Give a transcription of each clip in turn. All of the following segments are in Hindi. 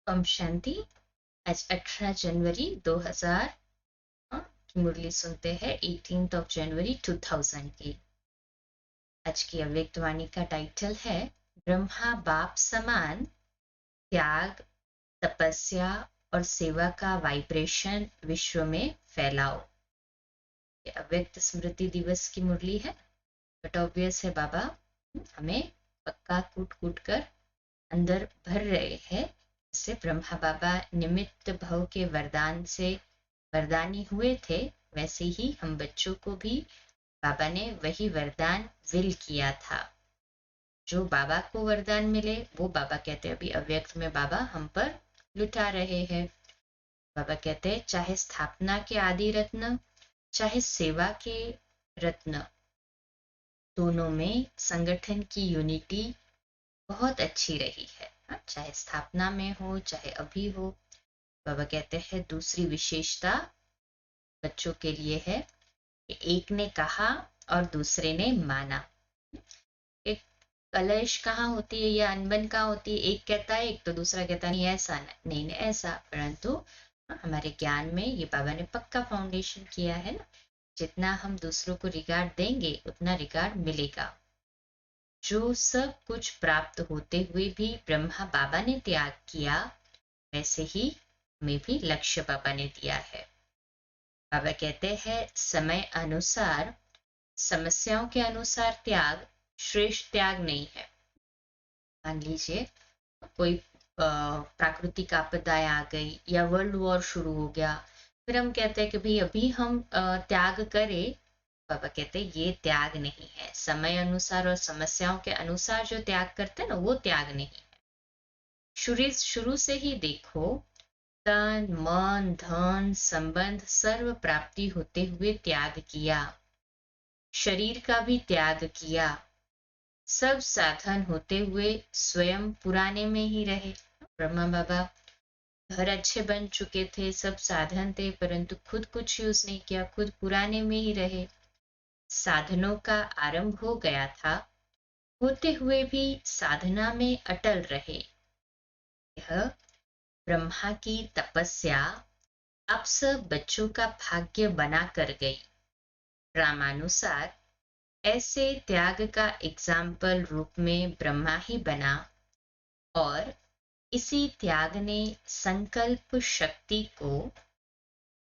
ओम शांति। आज 18 जनवरी 2000 की मुरली सुनते हैं 18 जनवरी 2000 की। आज की अव्यक्त वाणी का टाइटल है ब्रह्मा बाप समान, त्याग, तपस्या और सेवा का वाइब्रेशन विश्व में फैलाओ। ये अव्यक्त स्मृति दिवस की मुरली है, बट ऑब्वियस है बाबा हमें पक्का कूट कूट कर अंदर भर रहे हैं। इससे ब्रह्मा बाबा निमित्त भव के वरदान से वरदानी हुए थे, वैसे ही हम बच्चों को भी बाबा ने वही वरदान विल किया था। जो बाबा को वरदान मिले वो बाबा कहते हैं अभी अव्यक्त में बाबा हम पर लुटा रहे हैं। बाबा कहते हैं चाहे स्थापना के आदि रत्न, चाहे सेवा के रत्न, दोनों में संगठन की यूनिटी बहुत अच्छी रही है। चाहे स्थापना में हो चाहे अभी हो, बाबा कहते हैं दूसरी विशेषता बच्चों के लिए है कि एक ने कहा और दूसरे ने माना। एक कलश कहाँ होती है या अनबन कहाँ होती है, एक कहता है एक तो दूसरा कहता नहीं ऐसा नहीं नहीं ऐसा, परंतु हमारे ज्ञान में ये बाबा ने पक्का फाउंडेशन किया है ना, जितना हम दूसरों को रिगार्ड देंगे उतना रिगार्ड मिलेगा। जो सब कुछ प्राप्त होते हुए भी ब्रह्मा बाबा ने त्याग किया, वैसे ही हमें भी लक्ष्य बाबा ने दिया है। बाबा कहते हैं समय अनुसार, समस्याओं के अनुसार त्याग श्रेष्ठ त्याग नहीं है। मान लीजिए कोई प्राकृतिक आपदाएं आ गई या वर्ल्ड वॉर शुरू हो गया, फिर हम कहते हैं कि भाई अभी हम त्याग करें। बाबा कहते हैं ये त्याग नहीं है। समय अनुसार और समस्याओं के अनुसार जो त्याग करते हैं ना, वो त्याग नहीं है। शुरू से ही देखो, तन मन धन संबंध सर्व प्राप्ति होते हुए त्याग किया, शरीर का भी त्याग किया, सब साधन होते हुए स्वयं पुराने में ही रहे। ब्रह्मा बाबा घर अच्छे बन चुके थे, सब साधन थे, परंतु खुद कुछ यूज नहीं किया, खुद पुराने में ही रहे। साधनों का आरंभ हो गया था, होते हुए भी साधना में अटल रहे। यह ब्रह्मा की तपस्या अब सब बच्चों का भाग्य बना कर गई। रामानुसार ऐसे त्याग का एग्जाम्पल रूप में ब्रह्मा ही बना, और इसी त्याग ने संकल्प शक्ति को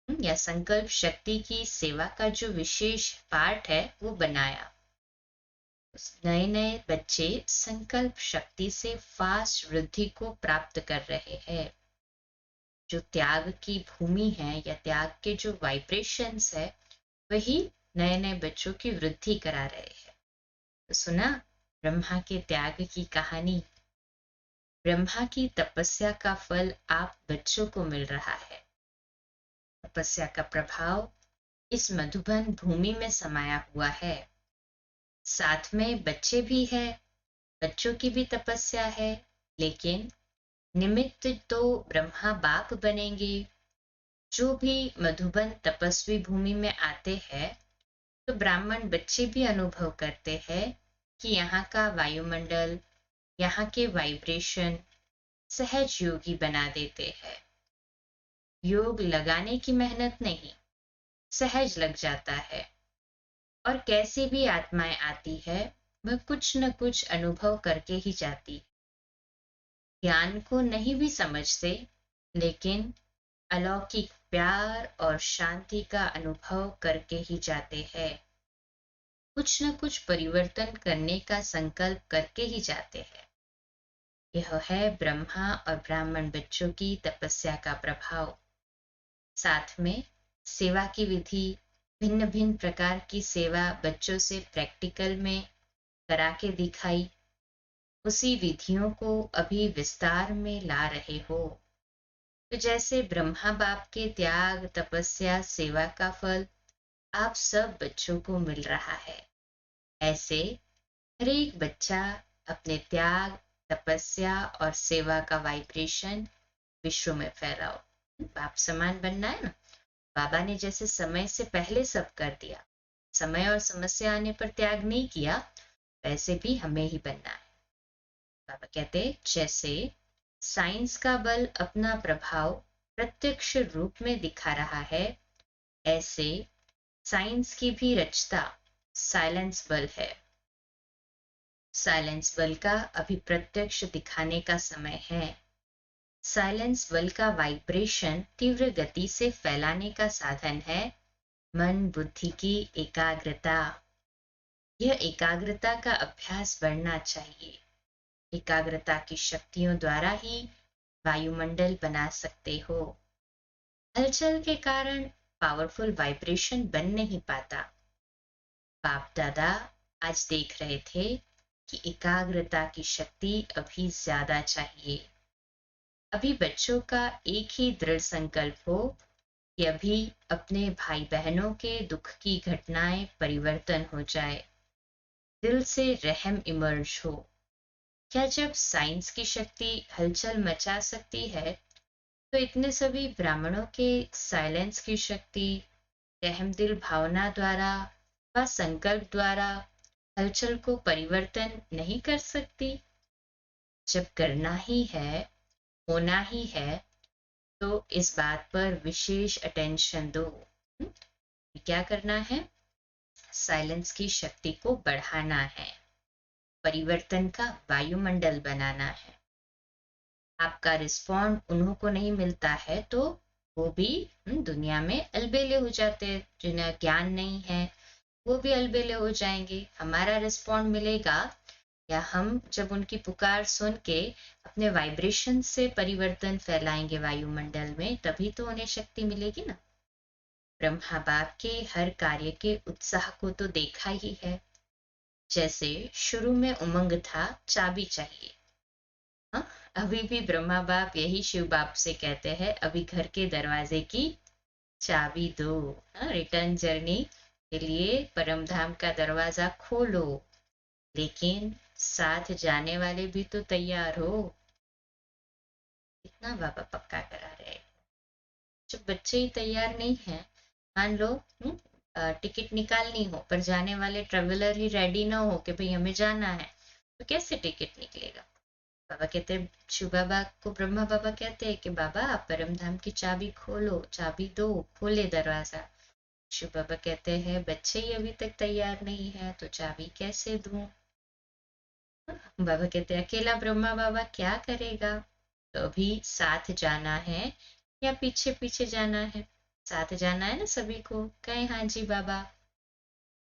या संकल्प शक्ति की सेवा का जो विशेष पार्ट है वो बनाया। नए नए बच्चे संकल्प शक्ति से फास्ट वृद्धि को प्राप्त कर रहे हैं। जो त्याग की भूमि है या त्याग के जो वाइब्रेशंस है, वही नए नए बच्चों की वृद्धि करा रहे हैं। तो सुना ब्रह्मा के त्याग की कहानी। ब्रह्मा की तपस्या का फल आप बच्चों को मिल रहा है। तपस्या का प्रभाव इस मधुबन भूमि में समाया हुआ है। साथ में बच्चे भी है, बच्चों की भी तपस्या है, लेकिन निमित्त तो ब्रह्मा बाप बनेंगे। जो भी मधुबन तपस्वी भूमि में आते हैं, तो ब्राह्मण बच्चे भी अनुभव करते हैं कि यहाँ का वायुमंडल, यहाँ के वाइब्रेशन सहज योगी बना देते हैं। योग लगाने की मेहनत नहीं, सहज लग जाता है। और कैसी भी आत्माएं आती है, वह कुछ न कुछ अनुभव करके ही जाती। ज्ञान को नहीं भी समझते, लेकिन अलौकिक प्यार और शांति का अनुभव करके ही जाते हैं। कुछ न कुछ परिवर्तन करने का संकल्प करके ही जाते हैं। यह है ब्रह्मा और ब्राह्मण बच्चों की तपस्या का प्रभाव। साथ में सेवा की विधि, भिन्न भिन्न प्रकार की सेवा बच्चों से प्रैक्टिकल में करा के दिखाई। उसी विधियों को अभी विस्तार में ला रहे हो। तो जैसे ब्रह्मा बाप के त्याग तपस्या सेवा का फल आप सब बच्चों को मिल रहा है, ऐसे हर एक बच्चा अपने त्याग तपस्या और सेवा का वाइब्रेशन विश्व में फैलाओ। बाप समान बनना है ना। बाबा ने जैसे समय से पहले सब कर दिया, समय और समस्या आने पर त्याग नहीं किया, वैसे भी हमें ही बनना है। बाबा कहते जैसे साइंस का बल अपना प्रभाव प्रत्यक्ष रूप में दिखा रहा है, ऐसे साइंस की भी रचता साइलेंस बल है। साइलेंस बल का अभी प्रत्यक्ष दिखाने का समय है। साइलेंस बल का वाइब्रेशन तीव्र गति से फैलाने का साधन है मन बुद्धि की एकाग्रता। यह एकाग्रता का अभ्यास बढ़ना चाहिए। एकाग्रता की शक्तियों द्वारा ही वायुमंडल बना सकते हो। हलचल के कारण पावरफुल वाइब्रेशन बन नहीं पाता। बाप दादा आज देख रहे थे कि एकाग्रता की शक्ति अभी ज्यादा चाहिए। अभी बच्चों का एक ही दृढ़ संकल्प हो कि अभी अपने भाई बहनों के दुख की घटनाएं परिवर्तन हो जाए, दिल से रहम इमर्ज हो। क्या जब साइंस की शक्ति हलचल मचा सकती है, तो इतने सभी ब्राह्मणों के साइलेंस की शक्ति रहमदिल भावना द्वारा व संकल्प द्वारा हलचल को परिवर्तन नहीं कर सकती? जब करना ही है, होना ही है, तो इस बात पर विशेष अटेंशन दो। क्या करना है? साइलेंस की शक्ति को बढ़ाना है, परिवर्तन का वायुमंडल बनाना है। आपका रिस्पॉन्ड उन्हों को नहीं मिलता है तो वो भी दुनिया में अलबेले हो जाते हैं। जिन्हें ज्ञान नहीं है वो भी अलबेले हो जाएंगे। हमारा रिस्पॉन्ड मिलेगा या हम जब उनकी पुकार सुन के अपने वाइब्रेशन से परिवर्तन फैलाएंगे वायुमंडल में, तभी तो उन्हें शक्ति मिलेगी ना। ब्रह्मा बाप के हर कार्य के उत्साह को तो देखा ही है। जैसे शुरू में उमंग था, चाबी चाहिए। हाँ, अभी भी ब्रह्मा बाप यही शिव बाप से कहते हैं, अभी घर के दरवाजे की चाबी दो। रिटर्न जर्नी के लिए परम धाम का दरवाजा खोलो, लेकिन साथ जाने वाले भी तो तैयार हो। इतना बाबा पक्का करा रहे। जब बच्चे ही तैयार नहीं है, मान लो टिकट निकालनी हो पर जाने वाले ट्रेवलर ही रेडी ना हो कि भाई हमें जाना है, तो कैसे टिकट निकलेगा? बाबा कहते हैं, शिव बाबा को ब्रह्मा बाबा कहते हैं कि बाबा आप परम धाम की चाबी खोलो, चाबी दो, खोले दरवाजा। शिव बाबा कहते हैं बच्चे ही अभी तक तैयार नहीं है तो चाबी कैसे दूं? बाबा कहते हैं अकेला ब्रह्मा बाबा क्या करेगा? तो अभी साथ जाना है या पीछे पीछे जाना है? साथ जाना है ना सभी को। कहे हाँ जी बाबा।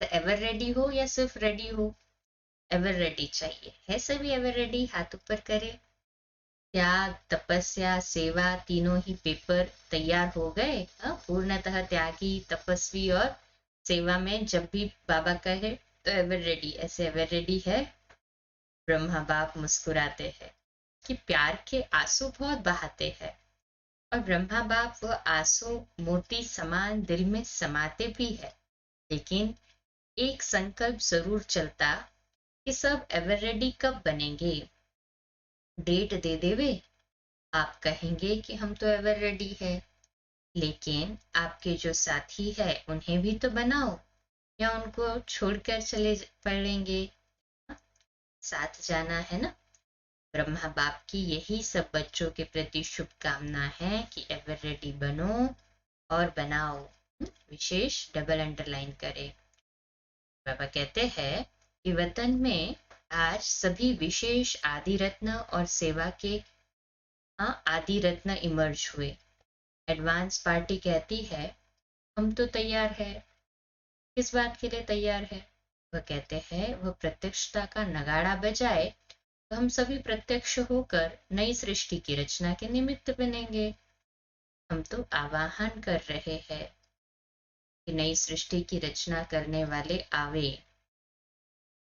तो एवर रेडी हो या सिर्फ रेडी हो? एवर रेडी चाहिए। है सभी एवर रेडी? हाथ ऊपर करे। त्याग तपस्या सेवा तीनों ही पेपर तैयार हो गए। पूर्णतः त्यागी तपस्वी और सेवा में जब भी बाबा कहे तो एवर रेडी। ऐसे एवर रेडी है? ब्रह्मा बाप मुस्कुराते हैं कि प्यार के आंसू बहुत बहाते हैं, और ब्रह्मा बाप वह आंसू मोती समान दिल में समाते भी है। लेकिन एक संकल्प जरूर चलता कि सब एवर रेडी कब बनेंगे। डेट दे देवे, आप कहेंगे कि हम तो एवर रेडी है, लेकिन आपके जो साथी है उन्हें भी तो बनाओ, या उनको छोड़कर चले पड़ेंगे। साथ जाना है ना। ब्रह्मा बाप की यही सब बच्चों के प्रति शुभकामना है कि एवर रेडी बनो और बनाओ। विशेष डबल अंडरलाइन करें। बाबा कहते हैं कि वतन में आज सभी विशेष आदि रत्न और सेवा के आदि रत्न इमर्ज हुए। एडवांस पार्टी कहती है हम तो तैयार है। किस बात के लिए तैयार है? वह कहते हैं वह प्रत्यक्षता का नगाड़ा बजाए तो हम सभी प्रत्यक्ष होकर नई सृष्टि की रचना के निमित्त बनेंगे। हम तो आवाहन कर रहे हैं कि नई सृष्टि की रचना करने वाले आवे।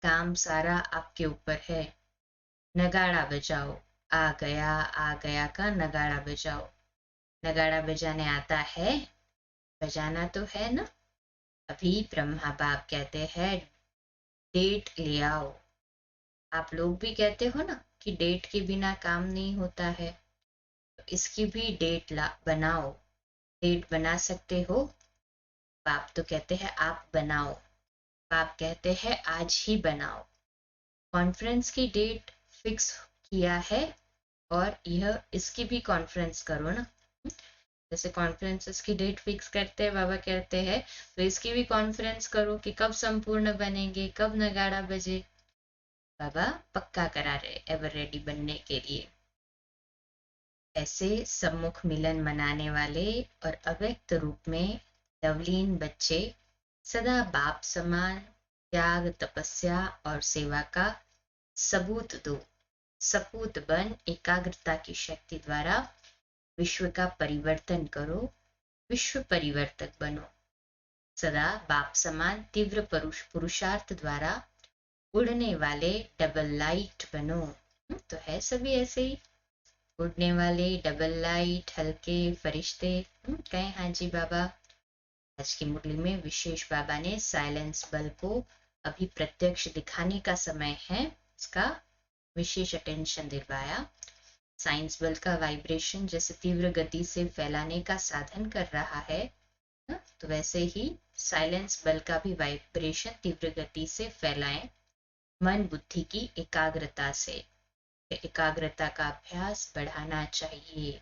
काम सारा आपके ऊपर है। नगाड़ा बजाओ। आ गया का नगाड़ा बजाओ। नगाड़ा बजाने आता है? बजाना तो है ना। अभी ब्रह्मा बाप कहते हैं डेट ले आओ। आप लोग भी कहते हो ना कि डेट के बिना काम नहीं होता है, तो इसकी भी डेट बनाओ। डेट बना सकते हो? बाप तो कहते हैं आप बनाओ। बाप कहते हैं आज ही बनाओ। कॉन्फ्रेंस की डेट फिक्स किया है और यह इसकी भी कॉन्फ्रेंस करो ना। जैसे कॉन्फ्रेंसेस की डेट फिक्स करते हैं बाबा कहते हैं, तो इसकी भी कॉन्फ्रेंस करो कि कब संपूर्ण बनेंगे, कब नगाड़ा बजे। बाबा पक्का करा रहे एवर रेडी बनने के लिए। ऐसे सम्मुख मिलन मनाने वाले और अव्यक्त रूप में लवलीन बच्चे सदा बाप समान त्याग, तपस्या और सेवा का सबूत दो। सपूत बन एकाग्रता की शक्ति द्वारा विश्व का परिवर्तन करो, विश्व परिवर्तक बनो। सदा बाप समान तीव्र पुरुषार्थ द्वारा उड़ने वाले डबल लाइट बनो। तो है सभी ऐसे ही उड़ने वाले डबल लाइट, हल्के फरिश्ते। कहें हाँ जी बाबा। आज की मुरली में विशेष बाबा ने साइलेंस बल को अभी प्रत्यक्ष दिखाने का समय है, इसका विशेष अटेंशन दिलवाया। साइंस बल का वाइब्रेशन जैसे तीव्र गति से फैलाने का साधन कर रहा है, तो वैसे ही साइलेंस बल का भी वाइब्रेशन तीव्र गति से फैलाएं मन बुद्धि की एकाग्रता से। एकाग्रता का अभ्यास बढ़ाना चाहिए।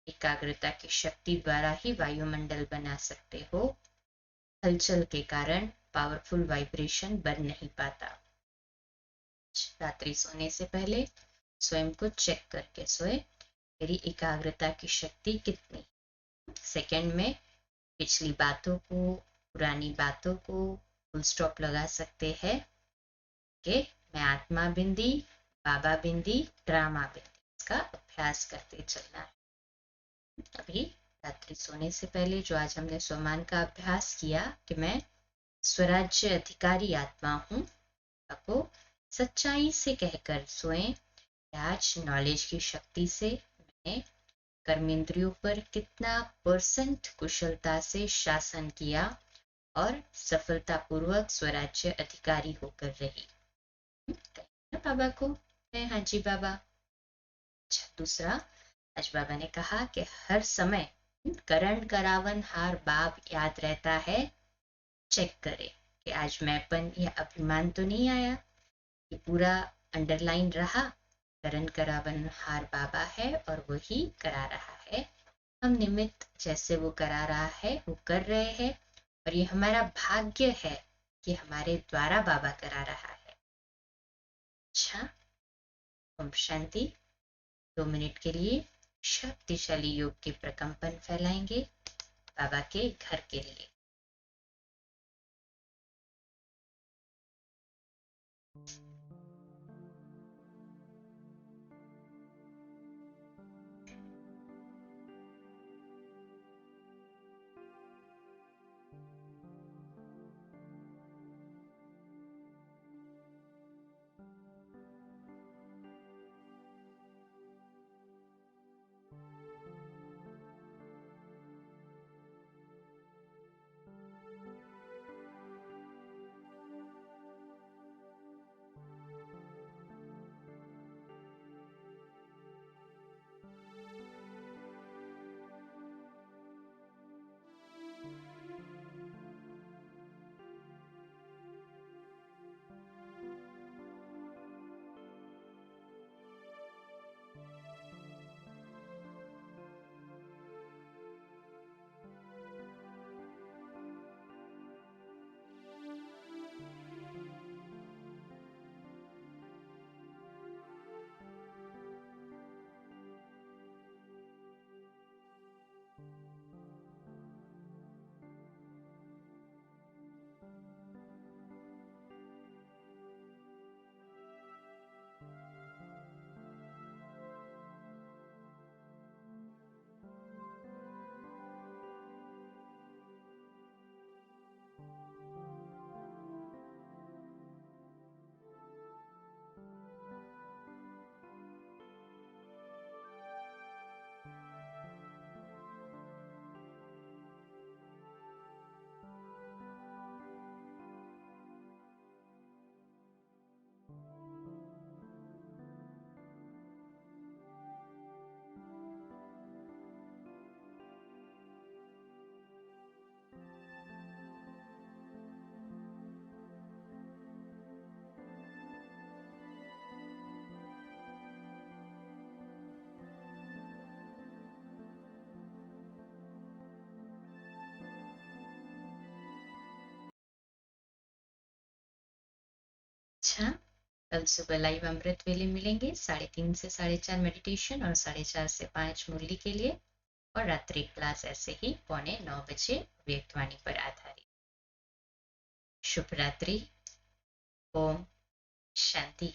एकाग्रता की शक्ति द्वारा ही वायुमंडल बना सकते हो। हलचल के कारण पावरफुल वाइब्रेशन बन नहीं पाता। रात्रि सोने से पहले स्वयं को चेक करके सोए, मेरी एकाग्रता की शक्ति कितनी। सेकंड में पिछली बातों को, पुरानी बातों को फुल स्टॉप लगा सकते हैं कि मैं आत्मा बिंदी, बाबा बिंदी, ड्रामा बिंदी, इसका अभ्यास करते चलना है। अभी रात्रि सोने से पहले जो आज हमने स्वमान का अभ्यास किया कि मैं स्वराज्य अधिकारी आत्मा हूँ, आपको सच्चाई से कहकर सोएं। आज नॉलेज की शक्ति से मैंने कर्मेंद्रियों पर कितना परसेंट कुशलता से शासन किया और सफलतापूर्वक स्वराज्य अधिकारी होकर रही। बाबा को हाँ जी बाबा। अच्छा, दूसरा आज बाबा ने कहा कि हर समय करण करावन हार बाप याद रहता है। चेक करे कि आज मैंपन या अभिमान तो नहीं आया। ये पूरा अंडरलाइन रहा, करण करावन हार बाबा है और वही करा रहा है। हम निमित्त जैसे वो करा रहा है वो कर रहे हैं, और ये हमारा भाग्य है कि हमारे द्वारा बाबा करा रहा है। अच्छा, ओम शांति। 2 मिनट के लिए शक्तिशाली योग के प्रकंपन फैलाएंगे बाबा के घर के लिए। अच्छा, कल सुबह लाइव अमृत वेले मिलेंगे 3:30 से 4:30 मेडिटेशन और 4:30 से 5 मुरली के लिए, और रात्रि क्लास ऐसे ही 8:45 व्यक्तवाणी पर आधारित। शुभ रात्रि। ओम शांति।